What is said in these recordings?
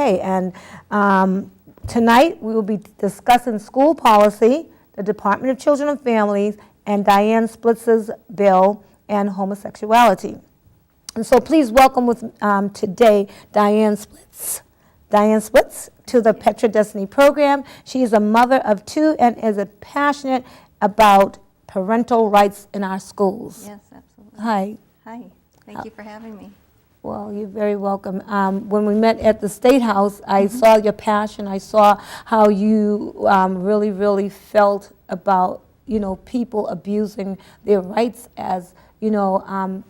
Okay, and tonight we will be discussing school policy, the Department of Children and Families, and Diane Splitz's bill and homosexuality. And so please welcome with today Diane Splitz. Diane Splitz to the Petra Destinee program. She is a mother of two and is passionate about parental rights in our schools. Yes, absolutely. Hi. Hi. Thank you for having me. Well, you're very welcome. When we met at the State House, I saw your passion. I saw how you really felt about, people abusing their rights as, men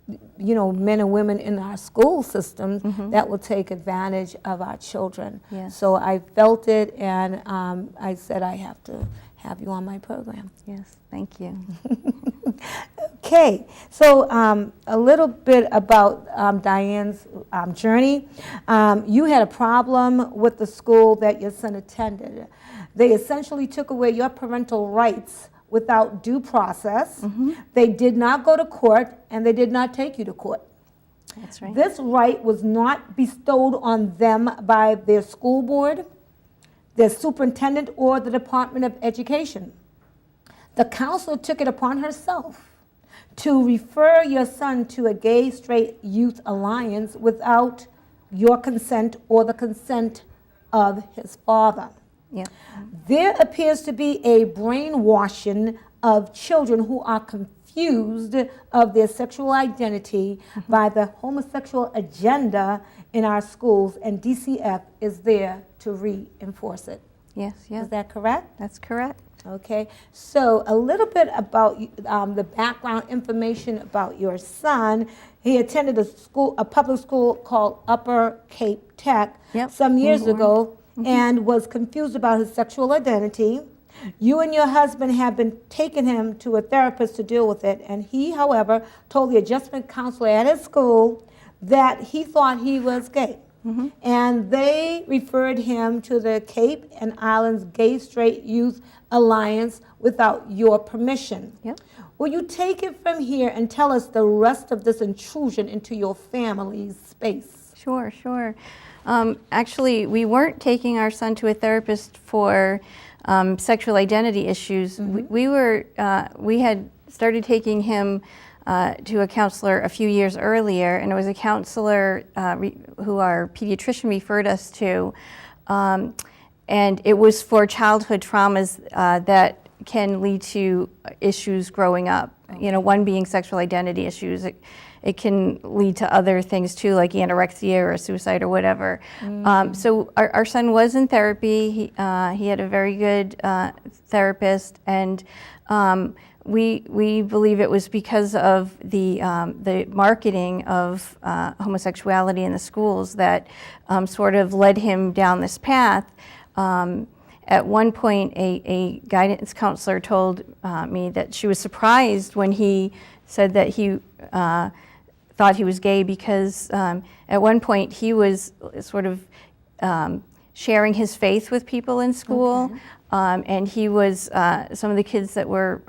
and women in our school systems that will take advantage of our children. Yes. So I felt it, and I said I have to have you on my program. Yes, thank you. Okay, so a little bit about Diane's journey. You had a problem with the school that your son attended. They essentially took away your parental rights without due process. They did not go to court, and they did not take you to court. That's right. This right was not bestowed on them by their school board, their superintendent, or the Department of Education. The counselor took it upon herself to refer your son to a gay-straight youth alliance without your consent or the consent of his father. Yep. There appears to be a brainwashing of children who are confused of their sexual identity by the homosexual agenda in our schools, and DCF is there to reinforce it. Yes, yes. Is that correct? That's correct. Okay, so a little bit about the background information about your son. He attended a public school called Upper Cape Tech some years ago and was confused about his sexual identity. You and your husband have been taking him to a therapist to deal with it, and he, however, told the adjustment counselor at his school that he thought he was gay. And they referred him to the Cape and Islands Gay Straight Youth Alliance without your permission. Yep. Will you take it from here and tell us the rest of this intrusion into your family's space? Sure, sure. Actually, we weren't taking our son to a therapist for sexual identity issues. We had started taking him to a counselor a few years earlier, and it was a counselor who our pediatrician referred us to, and it was for childhood traumas that can lead to issues growing up. One being sexual identity issues. It can lead to other things too, like anorexia or suicide or whatever. So our son was in therapy. He had a very good therapist, and we believe it was because of the marketing of homosexuality in the schools that sort of led him down this path. At one point, a guidance counselor told me that she was surprised when he said that he thought he was gay because at one point he was sort of sharing his faith with people in school. And he was, some of the kids that were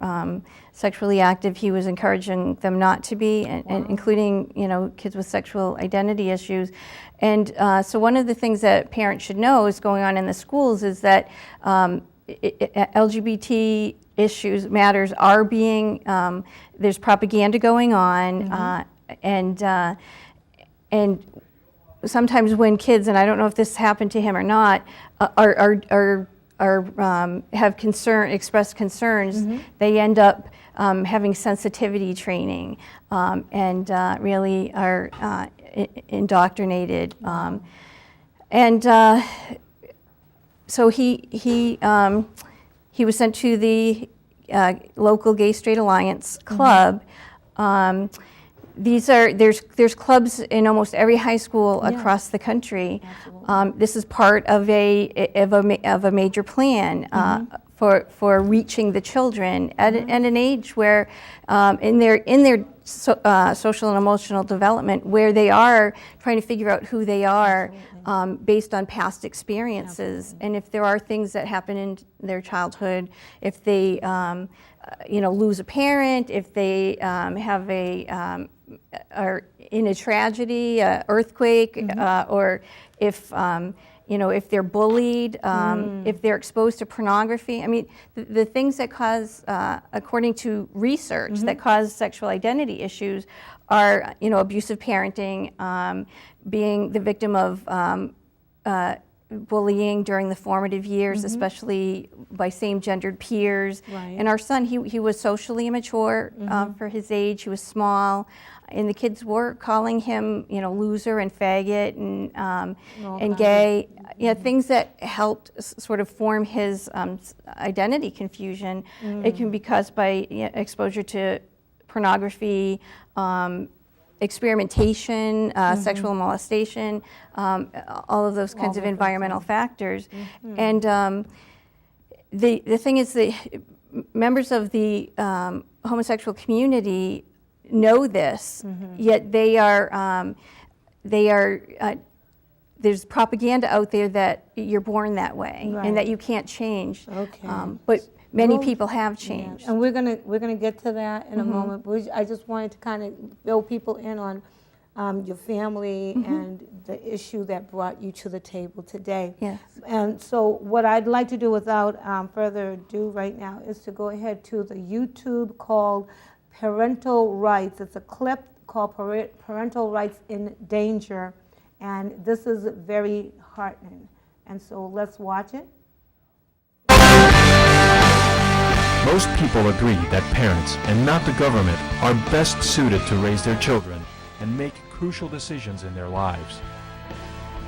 sexually active, he was encouraging them not to be, and including, kids with sexual identity issues. And so one of the things that parents should know is going on in the schools is that LGBT matters are being, there's propaganda going on, and sometimes when kids, and I don't know if this happened to him or not, have expressed concerns, they end up having sensitivity training and really are indoctrinated. So he was sent to the local Gay Straight Alliance club. There's clubs in almost every high school across the country. This is part of a major plan for reaching the children at an age where in their social and emotional development, where they are trying to figure out who they are based on past experiences. And if there are things that happen in their childhood, if they lose a parent, if they are in a tragedy, earthquake, or if they're bullied, if they're exposed to pornography. I mean, the things that cause, according to research, that cause sexual identity issues are, abusive parenting, being the victim of bullying during the formative years, especially by same-gendered peers. Right. And our son, he was socially immature for his age. He was small, and the kids were calling him, loser and faggot and gay. Things that helped sort of form his identity confusion. It can be caused by exposure to pornography, experimentation, sexual molestation, all of those kinds of environmental factors. And the thing is that members of the homosexual community know this, yet there's propaganda out there that you're born that way and that you can't change. Okay. But many people have changed. Yeah. And we're gonna get to that in a moment. But I just wanted to kind of fill people in on your family and the issue that brought you to the table today. Yes. And so what I'd like to do without further ado right now is to go ahead to the YouTube called Parental Rights. It's a clip called Parental Rights in Danger. And this is very heartening. And so let's watch it. Most people agree that parents, and not the government, are best suited to raise their children and make crucial decisions in their lives.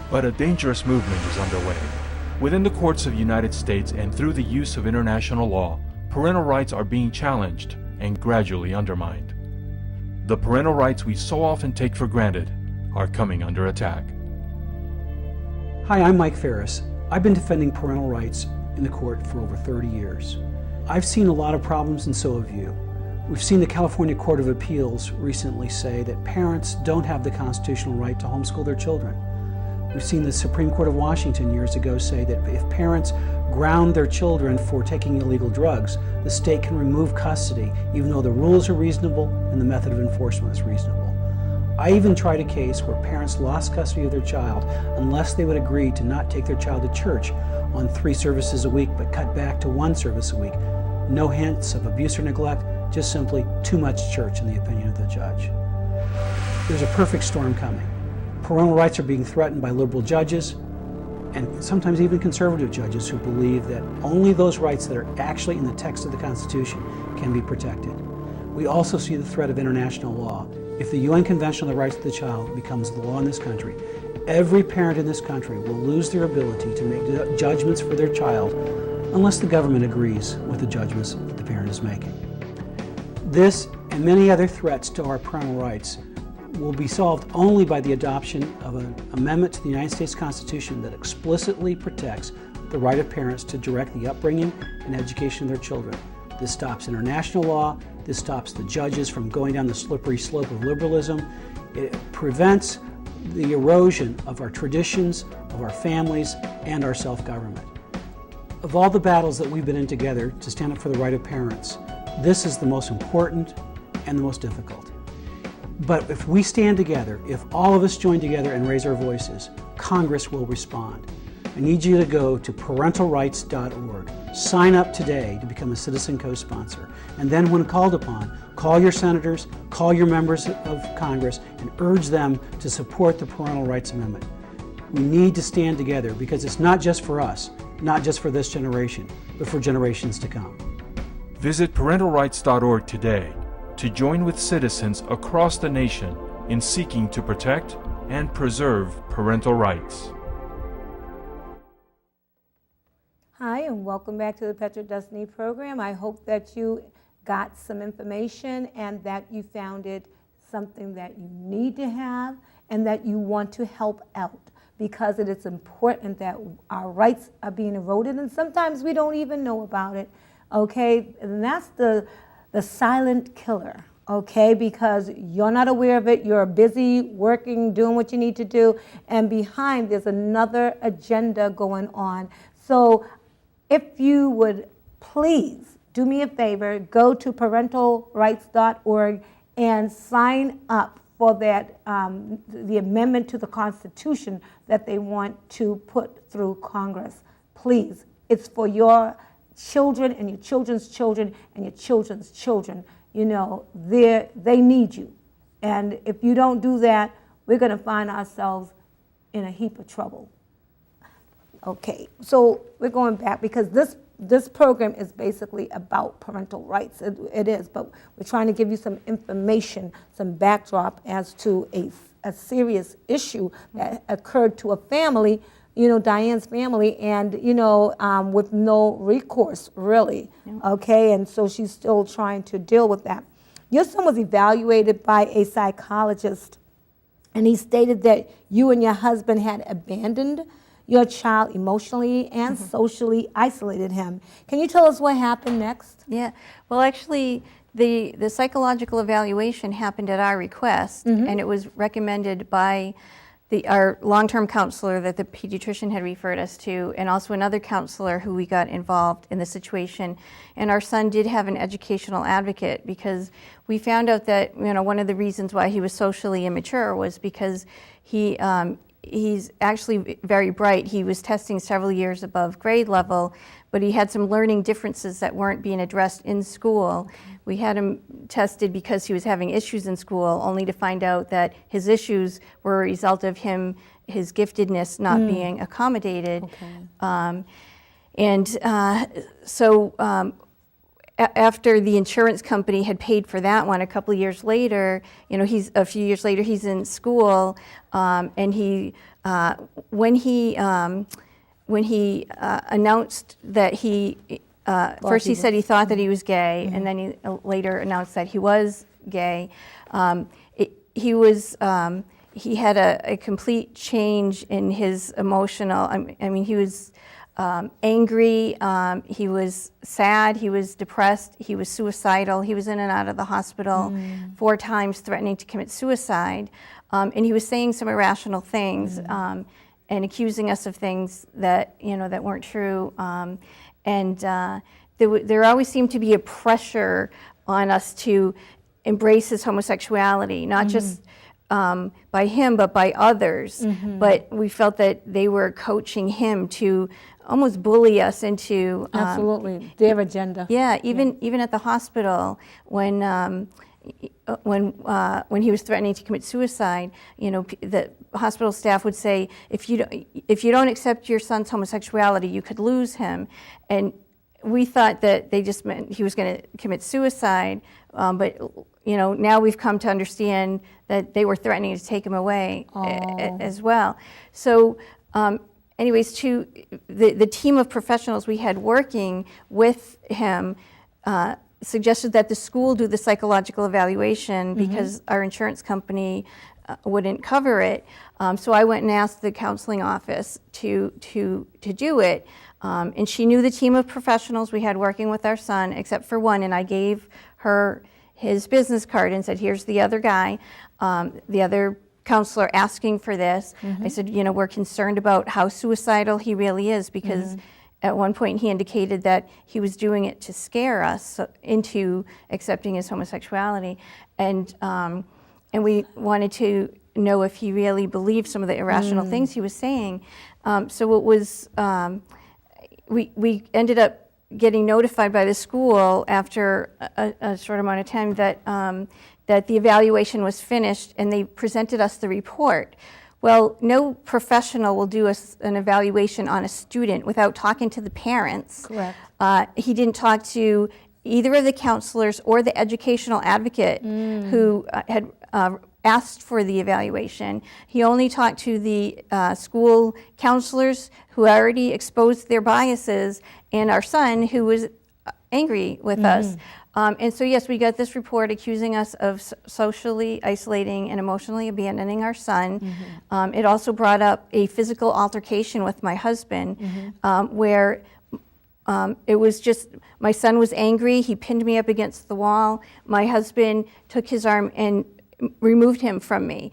But a dangerous movement is underway. Within the courts of the United States and through the use of international law, parental rights are being challenged and gradually undermined. The parental rights we so often take for granted are coming under attack. Hi, I'm Mike Ferris. I've been defending parental rights in the court for over 30 years. I've seen a lot of problems, and so have you. We've seen the California Court of Appeals recently say that parents don't have the constitutional right to homeschool their children. We've seen the Supreme Court of Washington years ago say that if parents ground their children for taking illegal drugs, the state can remove custody, even though the rules are reasonable and the method of enforcement is reasonable. I even tried a case where parents lost custody of their child unless they would agree to not take their child to church on 3 services a week, but cut back to 1 service a week. No hints of abuse or neglect, just simply too much church in the opinion of the judge. There's a perfect storm coming. Parental rights are being threatened by liberal judges and sometimes even conservative judges who believe that only those rights that are actually in the text of the Constitution can be protected. We also see the threat of international law. If the UN Convention on the Rights of the Child becomes the law in this country, every parent in this country will lose their ability to make judgments for their child unless the government agrees with the judgments that the parent is making. This and many other threats to our parental rights will be solved only by the adoption of an amendment to the United States Constitution that explicitly protects the right of parents to direct the upbringing and education of their children. This stops international law. This stops the judges from going down the slippery slope of liberalism. It prevents the erosion of our traditions, of our families, and our self-government. Of all the battles that we've been in together to stand up for the right of parents, this is the most important and the most difficult. But if we stand together, if all of us join together and raise our voices, Congress will respond. I need you to go to parentalrights.org. Sign up today to become a citizen co-sponsor. And then when called upon, call your senators, call your members of Congress, and urge them to support the Parental Rights Amendment. We need to stand together because it's not just for us, not just for this generation, but for generations to come. Visit parentalrights.org today to join with citizens across the nation in seeking to protect and preserve parental rights. Hi, and welcome back to the Petra Destinee program. I hope that you got some information and that you found it something that you need to have and that you want to help out, because it is important that our rights are being eroded, and sometimes we don't even know about it, okay? And that's the silent killer, okay? Because you're not aware of it, you're busy working, doing what you need to do, and behind there's another agenda going on. So if you would please do me a favor, go to parentalrights.org and sign up for that, the amendment to the Constitution that they want to put through Congress. Please, it's for your children and your children's children and your children's children. You know, they need you. And if you don't do that, we're going to find ourselves in a heap of trouble. Okay, so we're going back because this program is basically about parental rights. It is, but we're trying to give you some information, some backdrop as to a serious issue that occurred to a family, you know, Diane's family, and, you know, with no recourse, really, okay? And so she's still trying to deal with that. Your son was evaluated by a psychologist, and he stated that you and your husband had abandoned your child emotionally and socially isolated him. Can you tell us what happened next? Yeah, well, actually, the psychological evaluation happened at our request, and it was recommended by our long-term counselor that the pediatrician had referred us to, and also another counselor who we got involved in the situation. And our son did have an educational advocate because we found out that, you know, one of the reasons why he was socially immature was because he's actually very bright. He was testing several years above grade level, but he had some learning differences that weren't being addressed in school. We had him tested because he was having issues in school, only to find out that his issues were a result of his giftedness not being accommodated. After the insurance company had paid for that one, a couple of years later, you know, a few years later, he's in school, and when he announced that first he said he thought that he was gay, and then he later announced that he was gay. He had a complete change in his emotional. I mean, he was angry, he was sad, he was depressed, he was suicidal, he was in and out of the hospital 4 times threatening to commit suicide, and he was saying some irrational things and accusing us of things that, you know, that weren't true, and there always seemed to be a pressure on us to embrace his homosexuality, not just by him, but by others. But we felt that they were coaching him to almost bully us into absolutely their agenda. Yeah, even at the hospital when he was threatening to commit suicide, you know, the hospital staff would say, if you don't accept your son's homosexuality, you could lose him, and we thought that they just meant he was going to commit suicide, but you know, now we've come to understand that they were threatening to take him away as well. So anyways, to the team of professionals we had working with him suggested that the school do the psychological evaluation because our insurance company wouldn't cover it. So I went and asked the counseling office to do it. And she knew the team of professionals we had working with our son, except for one, and I gave her his business card and said, here's the other guy, the other counselor asking for this. I said, you know, we're concerned about how suicidal he really is, because at one point he indicated that he was doing it to scare us into accepting his homosexuality. And we wanted to know if he really believed some of the irrational things he was saying. So it was, we ended up getting notified by the school after a short amount of time that that the evaluation was finished, and they presented us the report. Well, no professional will do an evaluation on a student without talking to the parents. Correct. He didn't talk to either of the counselors or the educational advocate who had asked for the evaluation. He only talked to the school counselors who already exposed their biases, and our son, who was angry with us. And so yes, we got this report accusing us of socially isolating and emotionally abandoning our son. It also brought up a physical altercation with my husband, where it was just, my son was angry, he pinned me up against the wall, my husband took his arm and removed him from me.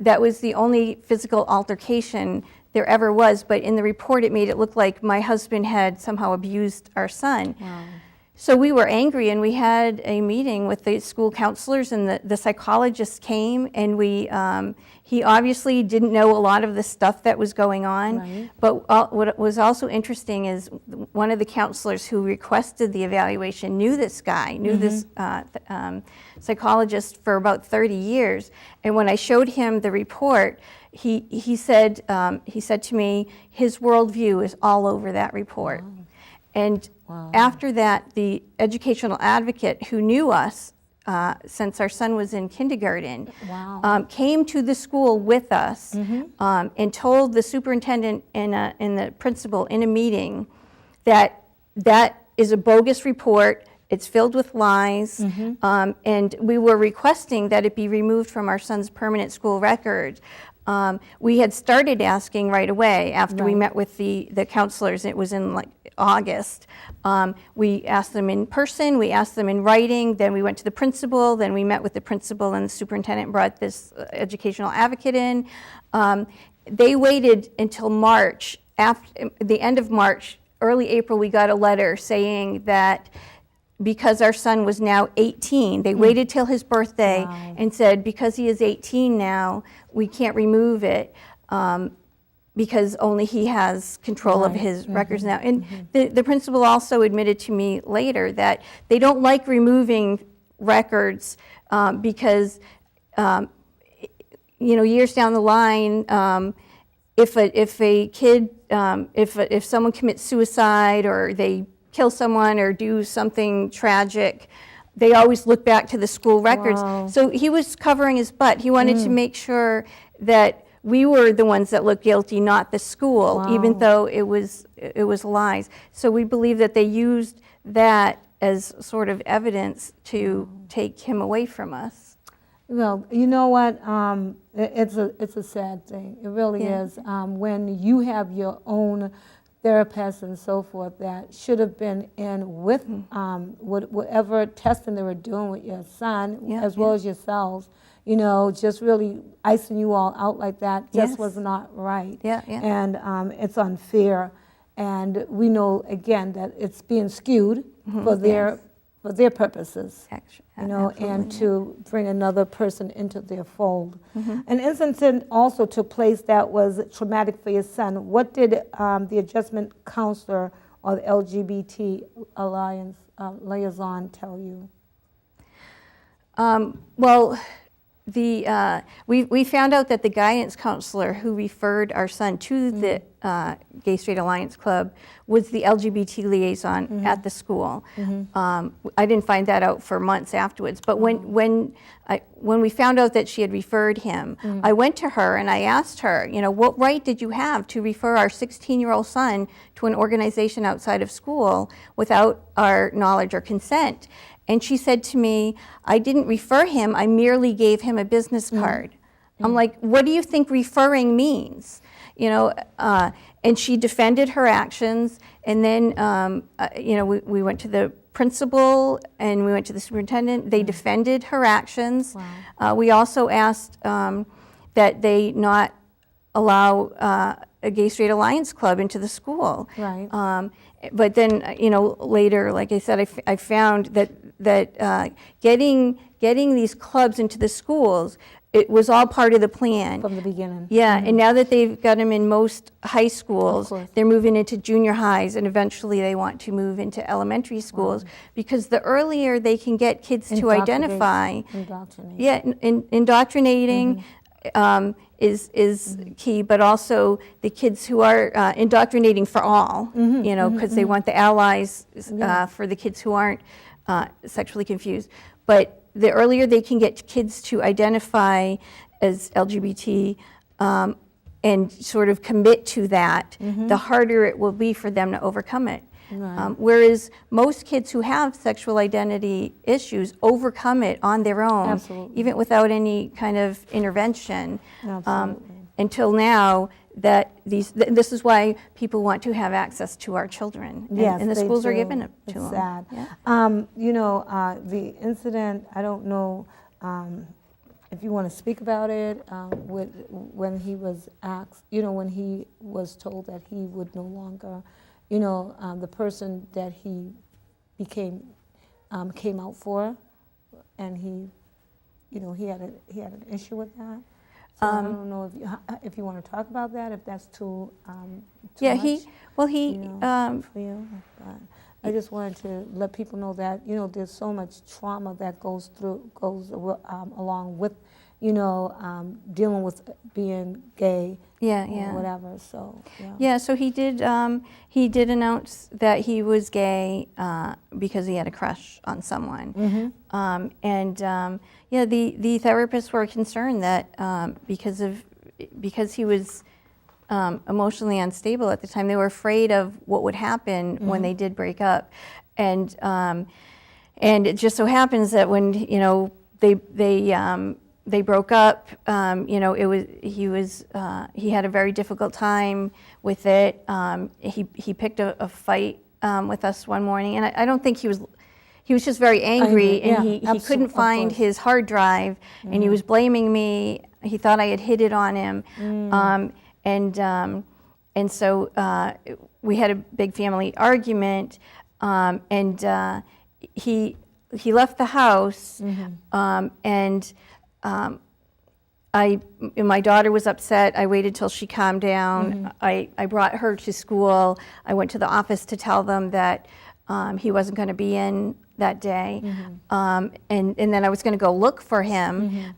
That was the only physical altercation there ever was, but in the report it made it look like my husband had somehow abused our son. So we were angry, and we had a meeting with the school counselors, and the psychologist came, and he obviously didn't know a lot of the stuff that was going on. Right. But what was also interesting is one of the counselors who requested the evaluation knew this guy, knew this psychologist for about 30 years. And when I showed him the report, he said to me, his worldview is all over that report. Wow. And after that, the educational advocate who knew us since our son was in kindergarten came to the school with us and told the superintendent and the principal in a meeting that is a bogus report. It's filled with lies, and we were requesting that it be removed from our son's permanent school record. We had started asking right away after we met with the counselors. It was in like August. We asked them in person, we asked them in writing, then we went to the principal, then we met with the principal, and the superintendent brought this educational advocate in. They waited until March. After the end of March, early April, we got a letter saying that because our son was now 18, they waited till his birthday and said, because he is 18 now, we can't remove it because only he has control of his records now. And the principal also admitted to me later that they don't like removing records because, years down the line, if a kid, if someone commits suicide or they kill someone or do something tragic, they always look back to the school records. So he was covering his butt. He wanted to make sure that we were the ones that looked guilty, not the school, even though it was lies. So we believe that they used that as sort of evidence to take him away from us. Well, you know what? It's a sad thing. It really is. When you have your own therapists and so forth that should have been in with whatever testing they were doing with your son, as well as yourselves, just really icing you all out like that just was not right. And it's unfair. And we know, again, that it's being skewed for their purposes, and to bring another person into their fold. An incident also took place that was traumatic for your son. What did the adjustment counselor or the LGBT Alliance liaison tell you? Well, we found out that the guidance counselor who referred our son to the Gay Straight Alliance Club was the LGBT liaison at the school. I didn't find that out for months afterwards, but when we found out that she had referred him, I went to her and I asked her, what right did you have to refer our 16-year-old son to an organization outside of school without our knowledge or consent? And she said to me, I didn't refer him, I merely gave him a business card. I'm like, what do you think referring means? And she defended her actions, and then, we went to the principal and we went to the superintendent. They defended her actions. We also asked that they not allow a Gay Straight Alliance Club into the school. But then, later, like I said, I found that getting these clubs into the schools, it was all part of the plan. From the beginning. And now that they've got them in most high schools, they're moving into junior highs, and eventually they want to move into elementary schools, because the earlier they can get kids to identify. Indoctrinating is key, but also the kids who are indoctrinating for all, because they want the allies for the kids who aren't sexually confused. But the earlier they can get kids to identify as LGBT and sort of commit to that, the harder it will be for them to overcome it. Whereas most kids who have sexual identity issues overcome it on their own, even without any kind of intervention. Until now, that this is why people want to have access to our children, and the schools are giving it to them. Sad. The incident, I don't know if you want to speak about it, when he was asked, when he was told that he would no longer, the person that he came out for, and he had an issue with that. So I don't know if you want to talk about that, if that's too Yeah, much, for you. But I just wanted to let people know that there's so much trauma that goes along with dealing with being gay. Or whatever. So so he did announce that he was gay because he had a crush on someone. The therapists were concerned that because he was emotionally unstable at the time, they were afraid of what would happen when they did break up, and it just so happens that when they broke up, he had a very difficult time with it. He picked a fight with us one morning, and I don't think he was just very angry, and he couldn't find his hard drive, and he was blaming me. He thought I had hit it on him, and so we had a big family argument, and he left the house, and my daughter was upset. I waited till she calmed down. I brought her to school. I went to the office to tell them that he wasn't going to be in that day, and then I was going to go look for him,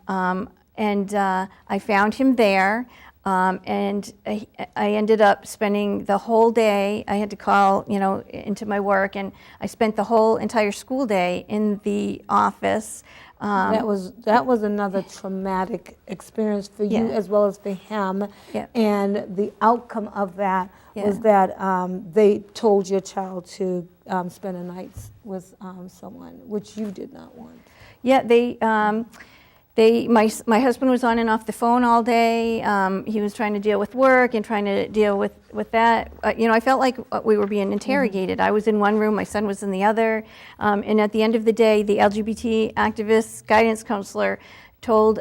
and I found him there, and I ended up spending the whole day. I had to call into my work, and I spent the whole entire school day in the office. That was another traumatic experience for you as well as for him. And the outcome of that was that they told your child to spend a night with someone, which you did not want. My husband was on and off the phone all day. He was trying to deal with work and trying to deal with that. I felt like we were being interrogated. I was in one room, my son was in the other. And at the end of the day, the LGBT activist guidance counselor told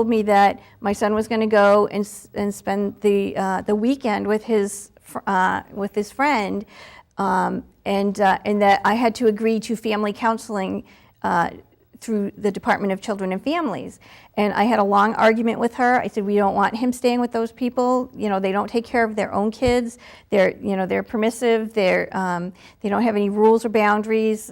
me that my son was going to go and spend the weekend with his friend, and that I had to agree to family counseling through the Department of Children and Families. And I had a long argument with her. I said, we don't want him staying with those people. They don't take care of their own kids. They're permissive. They don't have any rules or boundaries,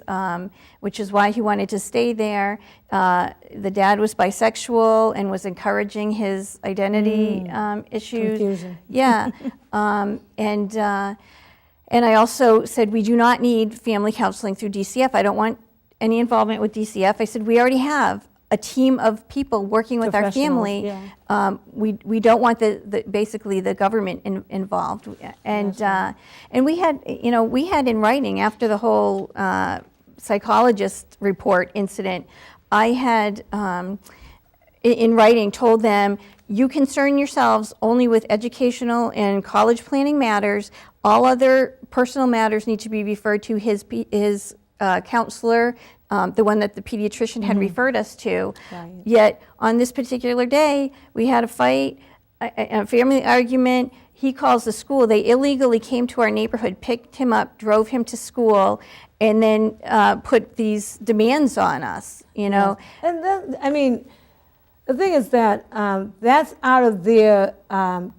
which is why he wanted to stay there. The dad was bisexual and was encouraging his identity issues. Confusion. And I also said, we do not need family counseling through DCF. I don't want any involvement with DCF. I said, we already have a team of people working with our family. We don't want basically the government involved. And we had in writing after the whole psychologist report incident, I had in writing told them, you concern yourselves only with educational and college planning matters. All other personal matters need to be referred to his counselor, the one that the pediatrician had referred us to. Yet on this particular day, we had a fight, a family argument. He calls the school. They illegally came to our neighborhood, picked him up, drove him to school, and then put these demands on us, And then, the thing is that that's out of their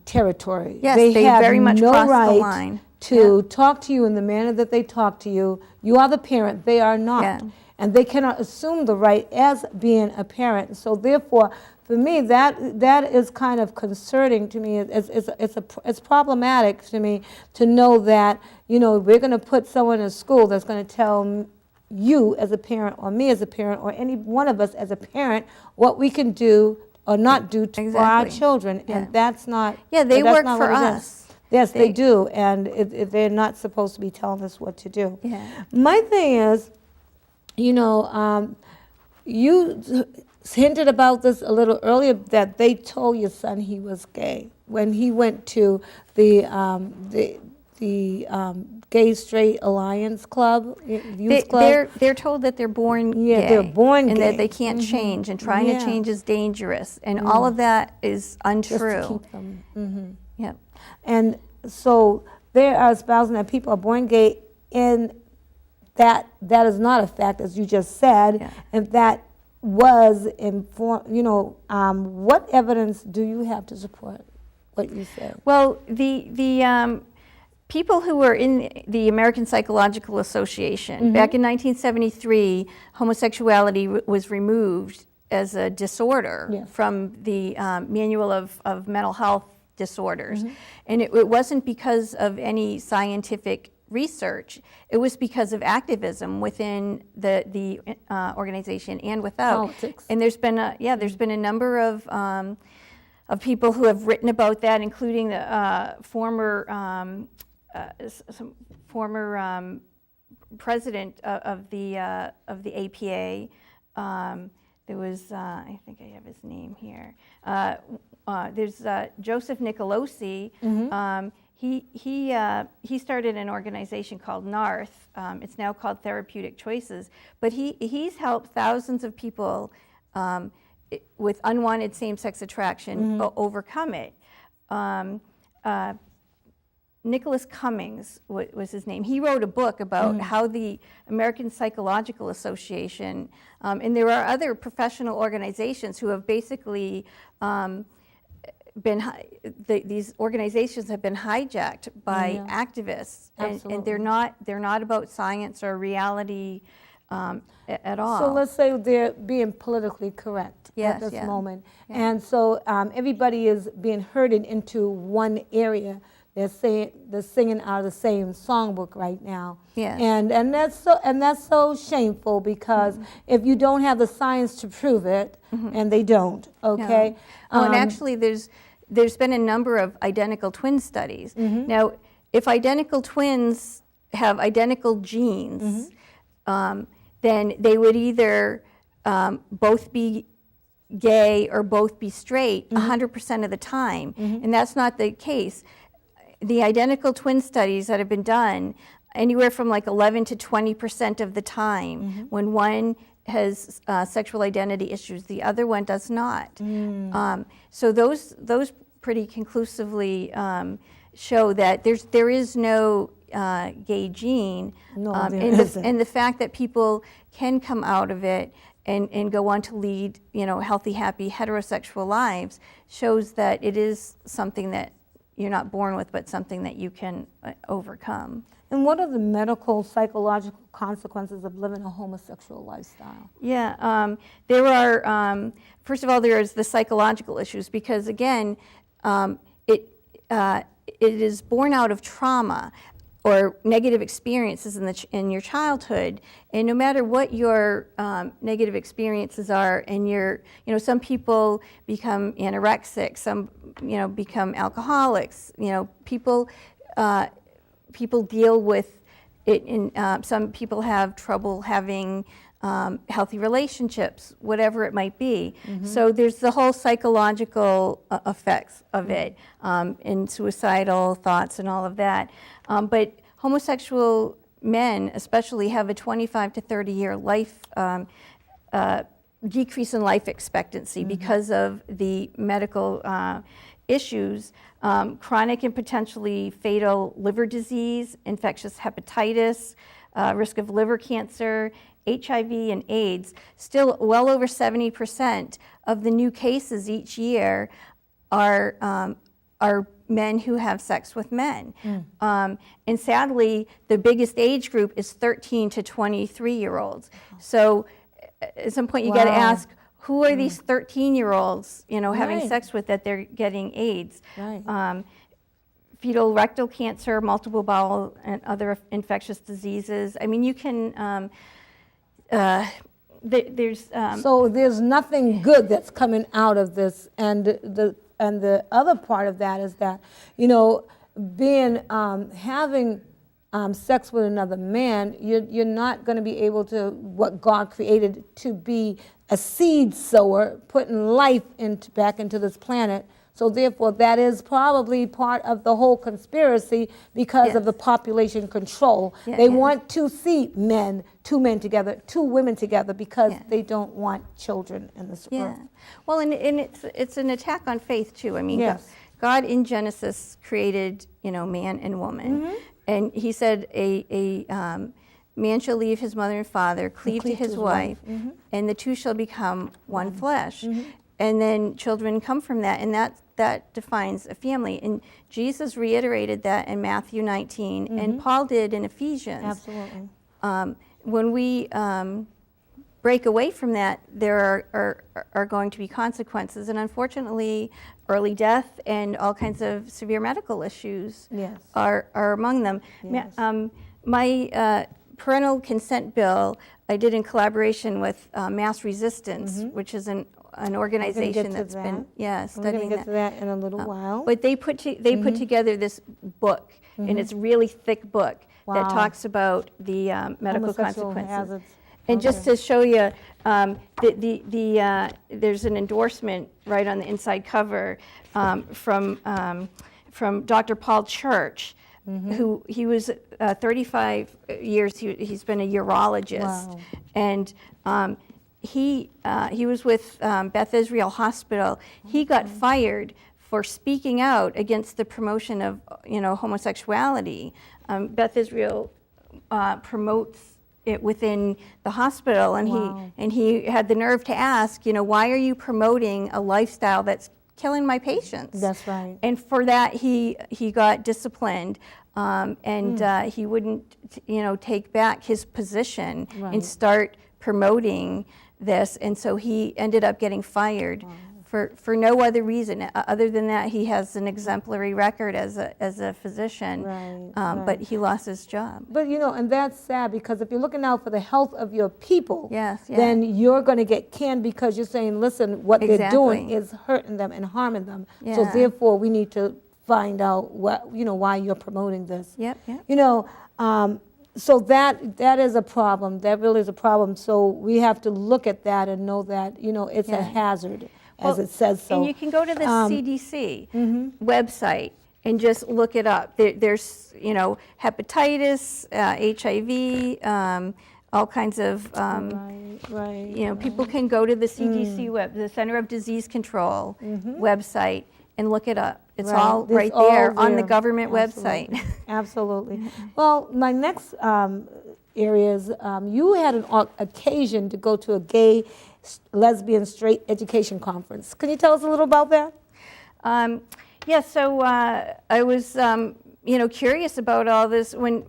territory. Yes, they have very much no crossed right the line to talk to you in the manner that they talk to you. You are the parent, they are not. And they cannot assume the right as being a parent. So therefore, for me, that is kind of concerning to me. It's problematic to me to know that, we're going to put someone in a school that's going to tell you as a parent or me as a parent or any one of us as a parent what we can do or not do for our children. And that's not... they work for us. Yes, they do, and they're not supposed to be telling us what to do. My thing is, you hinted about this a little earlier, that they told your son he was gay when he went to the Gay Straight Alliance Club, youth club. They're told that they're born gay. They're born and gay. that they can't change, and trying to change is dangerous, and all of that is untrue. Just to keep them. Yep. And so there are espousing that people are born gay in that is not a fact, as you just said, if that was informed, what evidence do you have to support what you said? Well, the people who were in the American Psychological Association, back in 1973, homosexuality was removed as a disorder from the Manual of Mental Health Disorders. And it wasn't because of any scientific research, it was because of activism within the organization and without. Politics. And there's been a number of people who have written about that, including the former president of the APA. There was, I think I have his name here. There's Joseph Nicolosi. He started an organization called NARTH. It's now called Therapeutic Choices. But he's helped thousands of people with unwanted same-sex attraction overcome it. Nicholas Cummings was his name. He wrote a book about how the American Psychological Association, and there are other professional organizations who have basically these organizations have been hijacked by activists, and they're not about science or reality at all. So let's say they're being politically correct at this moment, and so everybody is being herded into one area. They're singing out of the same songbook right now, and that's so shameful, because if you don't have the science to prove it, and they don't, okay. And actually, there's been a number of identical twin studies. Now, if identical twins have identical genes, then they would either both be gay or both be straight 100% of the time, and that's not the case. The identical twin studies that have been done, anywhere from like 11 to 20% of the time, when one has sexual identity issues, the other one does not. So those pretty conclusively show that there is no gay gene, and the fact that people can come out of it and go on to lead, healthy, happy, heterosexual lives shows that it is something that you're not born with, but something that you can overcome. And what are the medical, psychological consequences of living a homosexual lifestyle? Yeah, there are, first of all, there is the psychological issues, because again, it is born out of trauma or negative experiences in your childhood, and no matter what your negative experiences are, and some people become anorexic, some become alcoholics, people deal with it, some people have trouble having healthy relationships, whatever it might be. So there's the whole psychological effects of it, and suicidal thoughts and all of that. But homosexual men especially have a 25 to 30 year life decrease in life expectancy because of the medical issues, chronic and potentially fatal liver disease, infectious hepatitis, risk of liver cancer, HIV and AIDS. Still well over 70% of the new cases each year are men who have sex with men. And sadly, the biggest age group is 13 to 23-year-olds. So at some point you got to ask, who are these 13-year-olds, having sex with, that they're getting AIDS? Fetal rectal cancer, multiple bowel and other infectious diseases. I mean, you can, so there's nothing good that's coming out of this, and the other part of that is that, being having sex with another man, you're not going to be able to, what God created to be a seed sower, putting life back into this planet. So therefore, that is probably part of the whole conspiracy, because of the population control. They want to see two men together, two women together, because they don't want children in this earth. Well, and it's an attack on faith too. I mean, God in Genesis created, man and woman, and He said a man shall leave his mother and father, cleave to his wife, and the two shall become one flesh. And then children come from that, and that defines a family. And Jesus reiterated that in Matthew 19, and Paul did in Ephesians. Absolutely. When we break away from that, there are going to be consequences, and unfortunately, early death and all kinds of severe medical issues are among them. Yes. My parental consent bill I did in collaboration with Mass Resistance, which is an organization that's been studying We're going to get to that in a little while. But they put together this book, and it's a really thick book that talks about the medical Homosexual consequences. hazards. And just to show you, there's an endorsement right on the inside cover from Dr. Paul Church, who he was 35 years. He's been a urologist, and he was with Beth Israel Hospital. He got fired for speaking out against the promotion of homosexuality. Beth Israel promotes it within the hospital, and he had the nerve to ask, why are you promoting a lifestyle that's killing my patients? That's right. And for that, he got disciplined, and he wouldn't, take back his position and start promoting this, and so he ended up getting fired for no other reason other than that he has an exemplary record as a physician, but he lost his job. But and that's sad, because if you're looking out for the health of your people, Yes, then you're going to get canned, because you're saying, listen, what they're doing is hurting them and harming them. So therefore, we need to find out why you're promoting this. So that is a problem. That really is a problem. So we have to look at that and know that it's a hazard, as it says so. And you can go to the CDC website and just look it up. There's hepatitis, HIV, all kinds of people can go to the CDC the Center of Disease Control website and look it up. It's all right there on the government website. Absolutely. Well, my next area is you had an occasion to go to a gay, lesbian, straight education conference. Can you tell us a little about that? So I was curious about all this when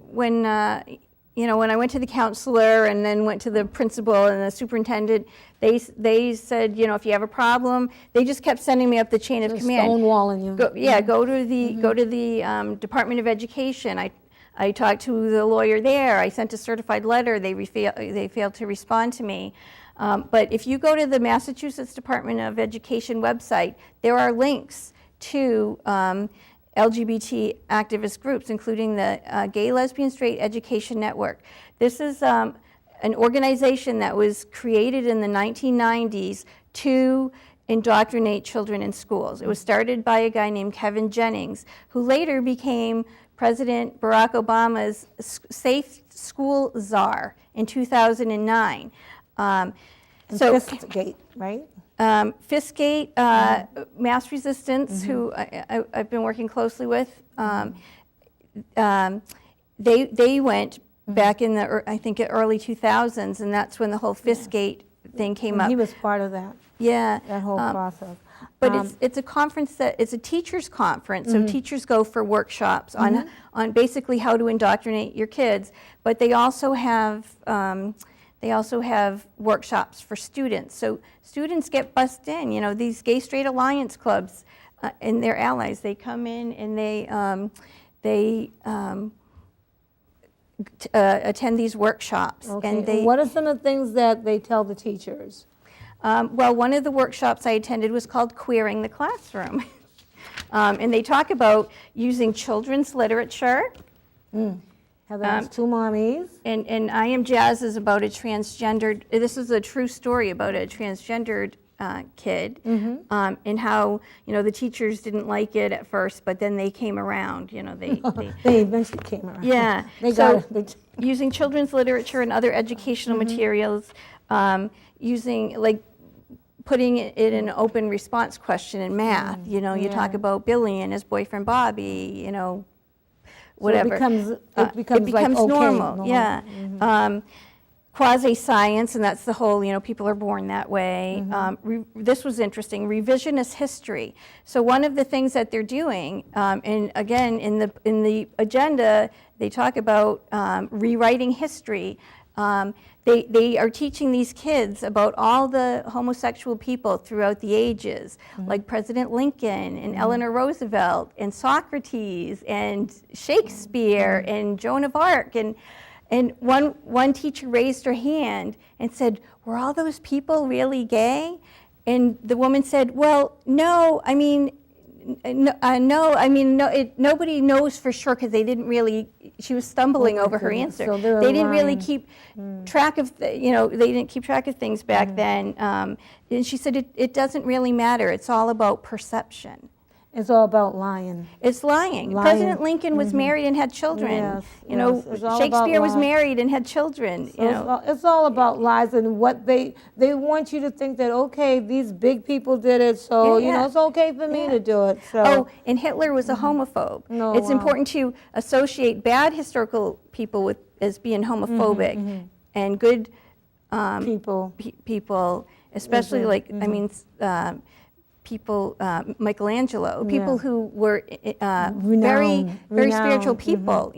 I went to the counselor and then went to the principal and the superintendent. They said, if you have a problem, they just kept sending me up the chain of command. Stonewalling you. Go to the Department of Education. I talked to the lawyer there. I sent a certified letter. They failed to respond to me. But if you go to the Massachusetts Department of Education website, there are links to LGBT activist groups, including the Gay, Lesbian, Straight Education Network. This is an organization that was created in the 1990s to indoctrinate children in schools. It was started by a guy named Kevin Jennings, who later became President Barack Obama's Safe School Czar in 2009. Fistgate, right? Fistgate, Mass Resistance, who I've been working closely with, they went back in the, I think, early 2000s, and that's when the whole Fistgate thing came up. He was part of that. That whole process. But it's a conference it's a teachers' conference, so teachers go for workshops on basically how to indoctrinate your kids. But they also have workshops for students. So students get bussed in. These Gay Straight Alliance clubs and their allies, they come in and they attend these workshops. Okay. And what are some of the things that they tell the teachers? Well, one of the workshops I attended was called Queering the Classroom. And they talk about using children's literature. Heather's two mommies. And I Am Jazz is about a transgendered, this is a true story about a transgendered kid, and how, the teachers didn't like it at first, but then they came around, they eventually came around. Yeah. They got it. Using children's literature and other educational materials, using, putting it in an open response question in math. You talk about Billy and his boyfriend Bobby, whatever. So it becomes like, okay, normal. Yeah. Quasi-science, and that's the whole, people are born that way. This was interesting, revisionist history. So one of the things that they're doing, and again, in the agenda, they talk about rewriting history. They are teaching these kids about all the homosexual people throughout the ages, like President Lincoln and Eleanor Roosevelt and Socrates and Shakespeare and Joan of Arc. And one teacher raised her hand and said, "Were all those people really gay?" And the woman said, "Well, no, I mean, nobody knows for sure because they didn't really." She was stumbling over her answer. So they didn't really keep track of, they didn't keep track of things back then. And she said, "It doesn't really matter. It's all about perception." It's all about lying. It's lying. President Lincoln was married and had children. Yes, it's all Shakespeare about was lies. married and had children. It's all about lies, and what they want you to think that, okay, these big people did it, so it's okay for me to do it. So. Oh, and Hitler was a homophobe. It's important to associate bad historical people as being homophobic, and good people, especially people, Michelangelo, people who were very spiritual people.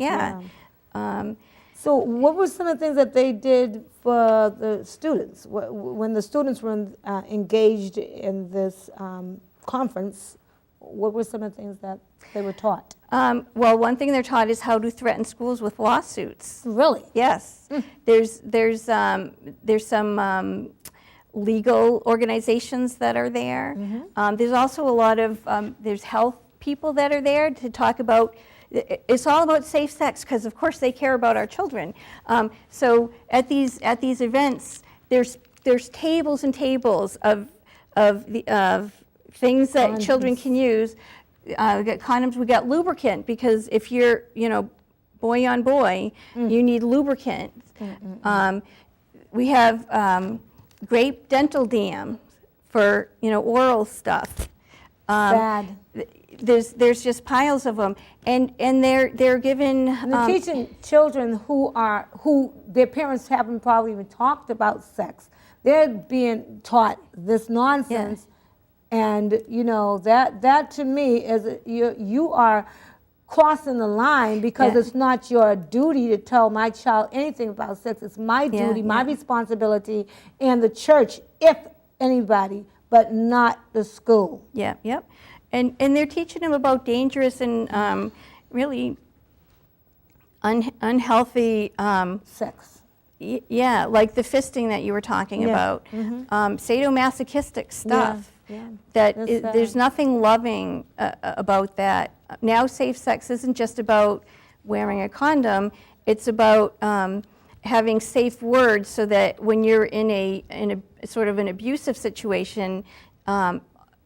So what were some of the things that they did for the students? When the students were engaged in this conference, what were some of the things that they were taught? Well, one thing they're taught is how to threaten schools with lawsuits. Really? Yes. There's some legal organizations that are there. There's also a lot of, there's health people that are there to talk about, it's all about safe sex, because of course they care about our children. So at these events, there's tables and tables of things that children can use. We got condoms, we got lubricant, because if you're, boy on boy, you need lubricant. We have grape dental dam for oral stuff. Bad. There's just piles of them, and they're given. They're teaching children who their parents haven't probably even talked about sex. They're being taught this nonsense, and that to me is you are crossing the line, because it's not your duty to tell my child anything about sex. It's my duty, my responsibility, and the church, if anybody, but not the school. Yep. And they're teaching them about dangerous and really unhealthy sex. Like the fisting that you were talking about, sadomasochistic stuff. There's nothing loving about that. Now, safe sex isn't just about wearing a condom. It's about having safe words, so that when you're in a sort of an abusive situation,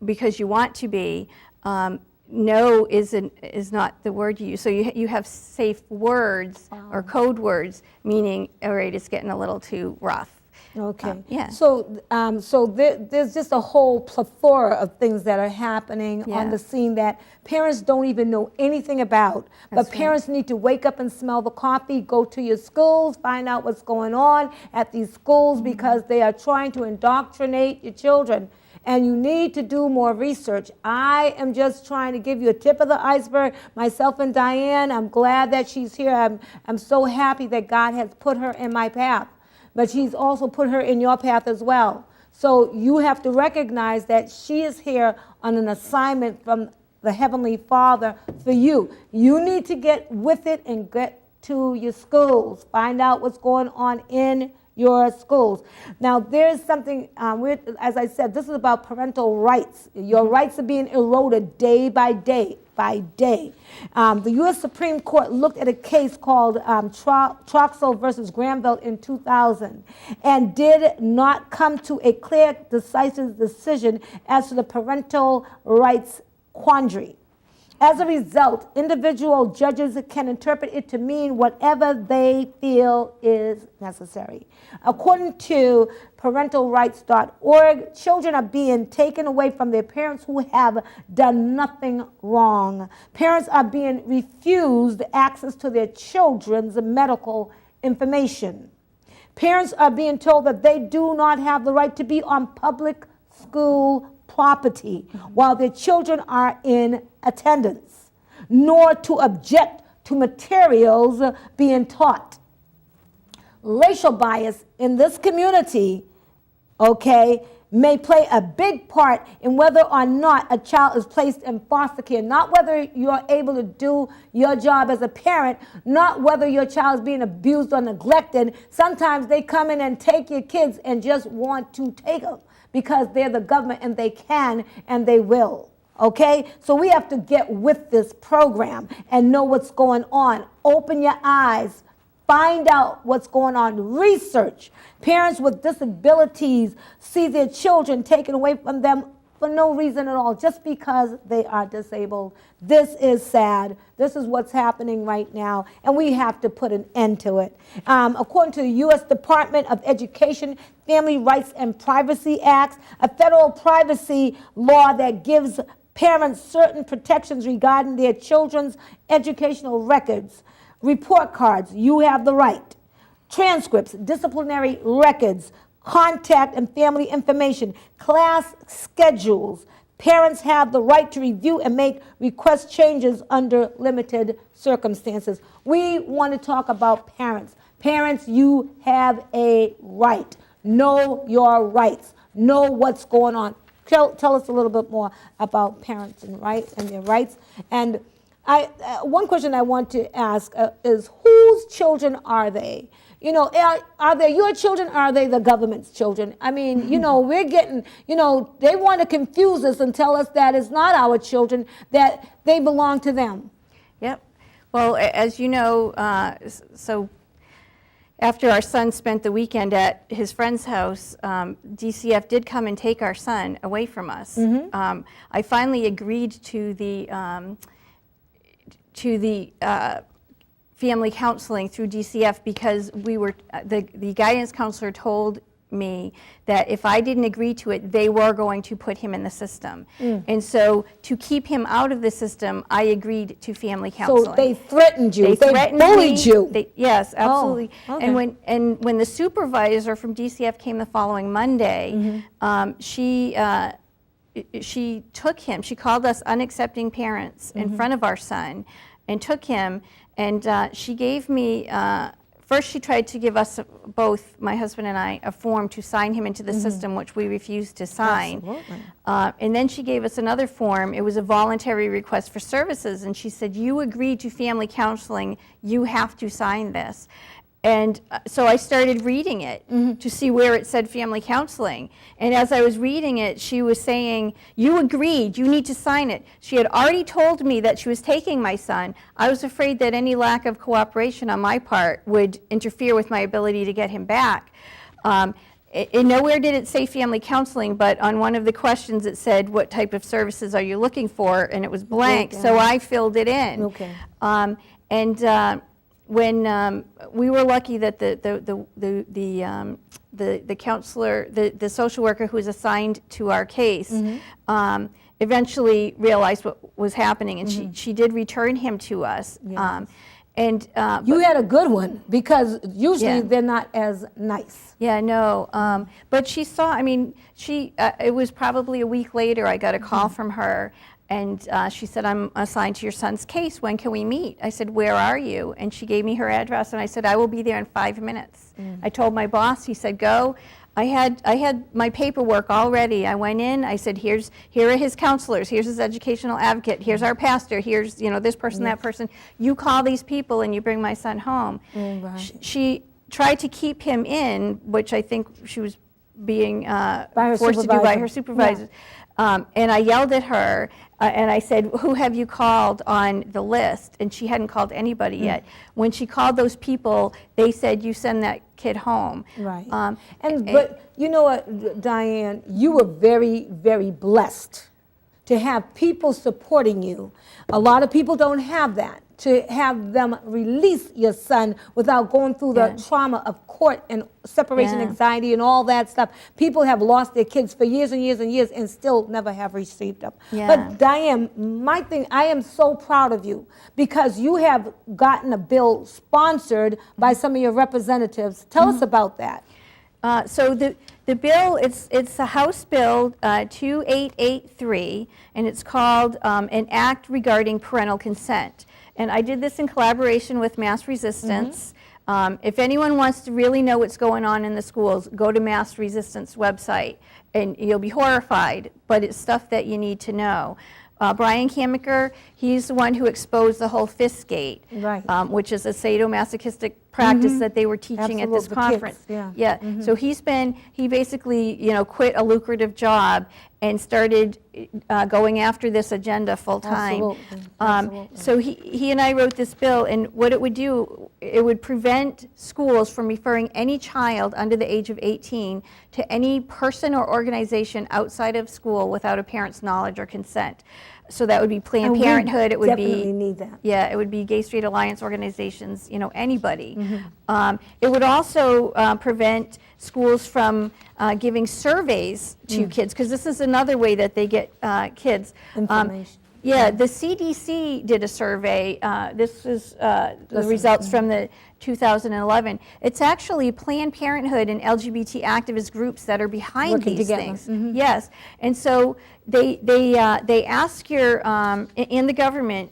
because you want to be, no is not the word you use. So you have safe words or code words, meaning, all right, it's getting a little too rough. Okay. So there's just a whole plethora of things that are happening on the scene that parents don't even know anything about. But parents need to wake up and smell the coffee, go to your schools, find out what's going on at these schools, because they are trying to indoctrinate your children. And you need to do more research. I am just trying to give you a tip of the iceberg. Myself and Diane, I'm glad that she's here. I'm so happy that God has put her in my path. But he's also put her in your path as well. So you have to recognize that she is here on an assignment from the Heavenly Father for you. You need to get with it and get to your schools. Find out what's going on in your schools. Now, there's something, as I said, this is about parental rights. Your rights are being eroded day by day. The U.S. Supreme Court looked at a case called Troxel versus Granville in 2000 and did not come to a clear, decisive decision as to the parental rights quandary. As a result, individual judges can interpret it to mean whatever they feel is necessary. According to parentalrights.org, children are being taken away from their parents who have done nothing wrong. Parents are being refused access to their children's medical information. Parents are being told that they do not have the right to be on public school property while their children are in attendance, nor to object to materials being taught. Racial bias in this community, may play a big part in whether or not a child is placed in foster care, not whether you're able to do your job as a parent, not whether your child is being abused or neglected. Sometimes they come in and take your kids and just want to take them because they're the government and they can and they will. So we have to get with this program and know what's going on. Open your eyes. Find out what's going on. Research. Parents with disabilities see their children taken away from them for no reason at all, just because they are disabled. This is sad. This is what's happening right now, and we have to put an end to it. According to the U.S. Department of Education, Family Rights and Privacy Act, a federal privacy law that gives parents certain protections regarding their children's educational records, report cards, you have the right, transcripts, disciplinary records, contact and family information, class schedules. Parents have the right to review and make request changes under limited circumstances. We want to talk about parents. Parents, you have a right. Know your rights. Know what's going on. Tell us a little bit more about parents and their rights. And one question I want to ask is, whose children are they? Are they your children, or are they the government's children? I mean, we're getting, they want to confuse us and tell us that it's not our children, that they belong to them. Yep. Well, as you know, so after our son spent the weekend at his friend's house, DCF did come and take our son away from us. Mm-hmm. I finally agreed to the family counseling through DCF because we were the guidance counselor told me that if I didn't agree to it, they were going to put him in the system. And so to keep him out of the system, I agreed to family counseling. So they threatened you. They bullied you. Yes, absolutely. Oh, okay. And when the supervisor from DCF came the following Monday, mm-hmm. She took him. She called us unaccepting parents mm-hmm. in front of our son and took him. And she gave me, first she tried to give us both, my husband and I, a form to sign him into the mm-hmm. system, which we refused to sign. Absolutely. And then she gave us another form. It was a voluntary request for services. And she said, you agreed to family counseling. You have to sign this. And so I started reading it mm-hmm. to see where it said family counseling. And as I was reading it, she was saying, you agreed, you need to sign it. She had already told me that she was taking my son. I was afraid that any lack of cooperation on my part would interfere with my ability to get him back. Nowhere did it say family counseling, but on one of the questions it said, what type of services are you looking for? And it was blank, so I filled it in. Okay. When we were lucky that the counselor, the social worker who was assigned to our case, mm-hmm. Eventually realized what was happening, and mm-hmm. she did return him to us. Yes. You had a good one, because usually they're not as nice. Yeah, no. But she saw. I mean, it was probably a week later. I got a call mm-hmm. from her. And she said, I'm assigned to your son's case. When can we meet? I said, where are you? And she gave me her address, and I said, I will be there in 5 minutes. Mm. I told my boss. He said, go. I had my paperwork all ready. I went in. I said, here are his counselors. Here's his educational advocate. Here's our pastor. Here's this person, yes. that person. You call these people, and you bring my son home. Right. She tried to keep him in, which I think she was being forced to do by her supervisor. Yeah. And I yelled at her, and I said, who have you called on the list? And she hadn't called anybody yet. When she called those people, they said, you send that kid home. Right. But you know what, Diane, you were very, very blessed to have people supporting you. A lot of people don't have that, to have them release your son without going through the trauma of court and separation anxiety and all that stuff. People have lost their kids for years and years and years and still never have received them. But Diane, my thing, I am so proud of you because you have gotten a bill sponsored by some of your representatives. Tell us about that. So the bill, it's a House Bill 2883, and it's called an Act Regarding Parental Consent. And I did this in collaboration with Mass Resistance. If anyone wants to really know what's going on in the schools, go to Mass Resistance website, and you'll be horrified, but it's stuff that you need to know. Brian Kamiker, he's the one who exposed the whole Fistgate, which is a sadomasochistic practice that they were teaching at this conference. Kids, So he basically, quit a lucrative job and started going after this agenda full time. So he and I wrote this bill, and what it would do, it would prevent schools from referring any child under the age of 18 to any person or organization outside of school without a parent's knowledge or consent. So that would be Planned Parenthood. It would definitely need that. Yeah, it would be Gay Straight Alliance organizations. Anybody. It would also prevent schools from giving surveys to kids, because this is another way that they get kids. Information. The CDC did a survey. This is the results from the 2011. It's actually Planned Parenthood and LGBT activist groups that are behind these things. Yes, and so they ask your in the government.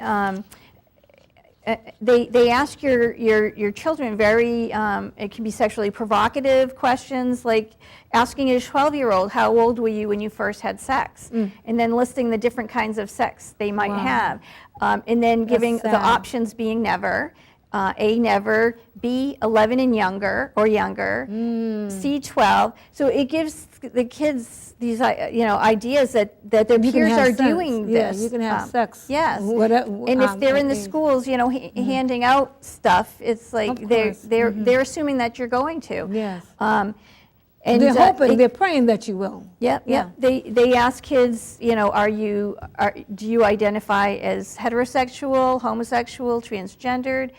They ask your children very, it can be sexually provocative questions, like asking a 12-year-old, how old were you when you first had sex? And then listing the different kinds of sex they might have. And then giving the options being never, A, never, B, 11 and younger, or younger, C, 12. So it gives the kids these ideas that their peers are doing this. Yeah, you can have sex. Yes. And if they're in the schools, handing out stuff, it's like they're assuming that you're going to. Yes. And they're hoping, they're praying that you will. Yeah. They ask kids, do you identify as heterosexual, homosexual, transgendered?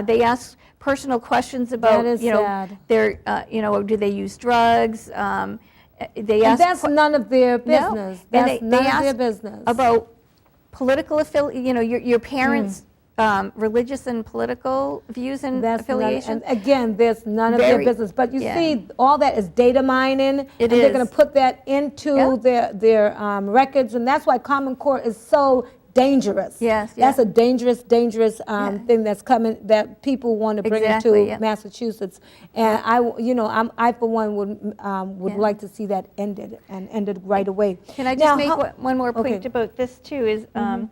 They ask personal questions about, their, do they use drugs? They ask. And that's none of their business. No. That's and none of their business. About political your parents' religious and political views and affiliations. And again, there's none of their business. But you see, all that is data mining. They're going to put that into their records, and that's why Common Core is so dangerous. That's a dangerous thing that's coming, that people want to bring into Massachusetts. And I for one would like to see that ended right away. Can I just make one more point about this too? Is that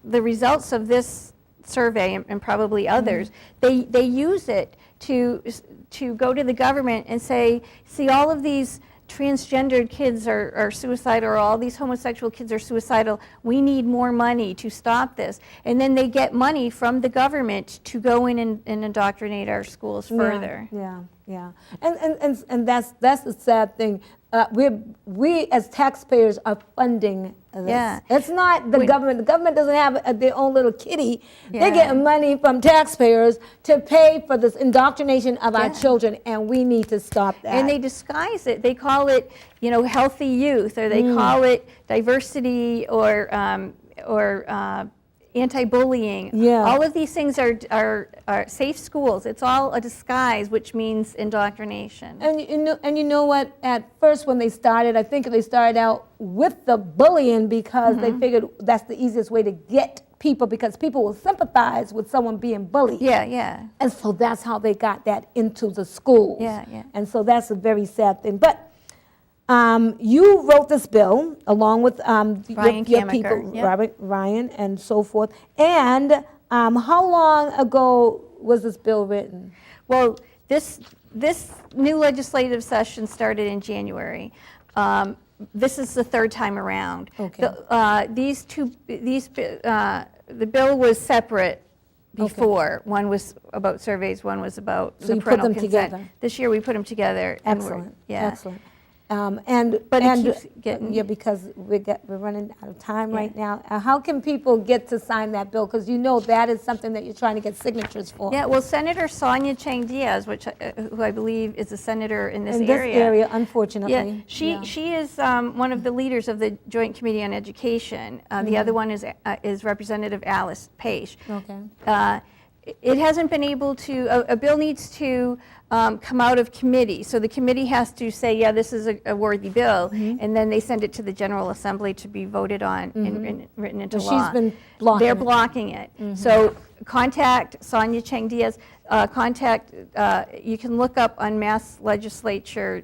the results of this survey and probably others, they use it to go to the government and say, see, all of these transgendered kids are suicidal, or all these homosexual kids are suicidal. We need more money to stop this. And then they get money from the government to go in and indoctrinate our schools further. Yeah. And that's the sad thing. We as taxpayers are funding this. It's not the government. The government doesn't have their own little kitty. They're getting money from taxpayers to pay for this indoctrination of our children, and we need to stop that. And they disguise it. They call it, healthy youth, or they call it diversity, or anti-bullying. All of these things are safe schools. It's all a disguise, which means indoctrination. And you know what? At first, when they started, I think they started out with the bullying because they figured that's the easiest way to get people, because people will sympathize with someone being bullied. And so that's how they got that into the schools. And so that's a very sad thing. But you wrote this bill along with your people, Ryan, and so forth. And how long ago was this bill written? Well, this new legislative session started in January. This is the third time around. The bill was separate before. One was about surveys, one was about the parental consent. Together. This year we put them together. Excellent. Excellent. But it keeps getting- yeah, because we're running out of time right now. How can people get to sign that bill? Because you know that is something that you're trying to get signatures for. Yeah, well, Senator Sonia Chang Diaz, who I believe is a senator in this in area. this area, unfortunately. Yeah, she is one of the leaders of the Joint Committee on Education. The other one is Representative Alice Page. Okay. It hasn't been able to, a bill needs to come out of committee. So the committee has to say, yeah, this is a worthy bill, and then they send it to the General Assembly to be voted on and written into law. She's been blocking They're it. blocking it. So contact Sonia Chang Diaz. You can look up on Mass Legislature.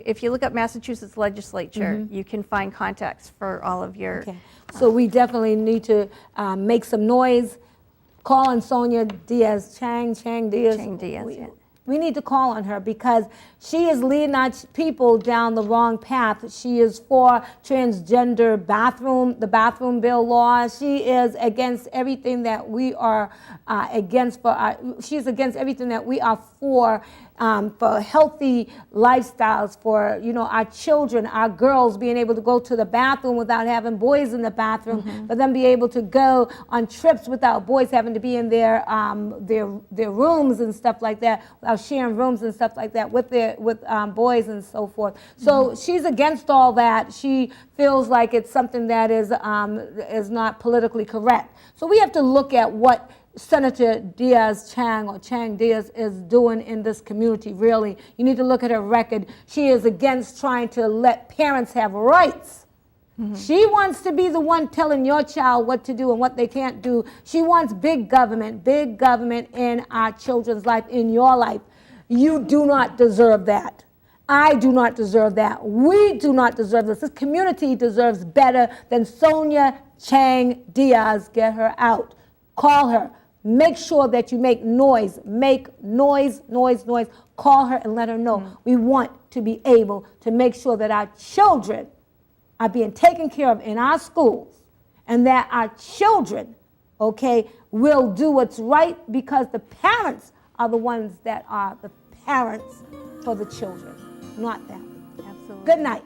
If you look up Massachusetts Legislature, you can find contacts for all of your. Okay. So we definitely need to make some noise. Call on Sonia Diaz, Chang Diaz. Chang Diaz, yeah. We need to call on her because she is leading our people down the wrong path. She is for transgender the bathroom bill law. She is against everything that we are against she's against everything that we are for healthy lifestyles, for our children, our girls being able to go to the bathroom without having boys in the bathroom, but then be able to go on trips without boys having to be in their rooms and stuff like that, without sharing rooms and stuff like that with boys and so forth. So she's against all that. She feels like it's something that is not politically correct. So we have to look at what Senator Chang Diaz is doing in this community, really. You need to look at her record. She is against trying to let parents have rights. She wants to be the one telling your child what to do and what they can't do. She wants big government in our children's life, in your life. You do not deserve that. I do not deserve that. We do not deserve this. This community deserves better than Sonia Chang Diaz. Get her out. Call her. Make sure that you make noise. Make noise. Call her and let her know. We want to be able to make sure that our children are being taken care of in our schools, and that our children, will do what's right, because the parents are the ones that are the parents for the children, not them. Absolutely. Good night.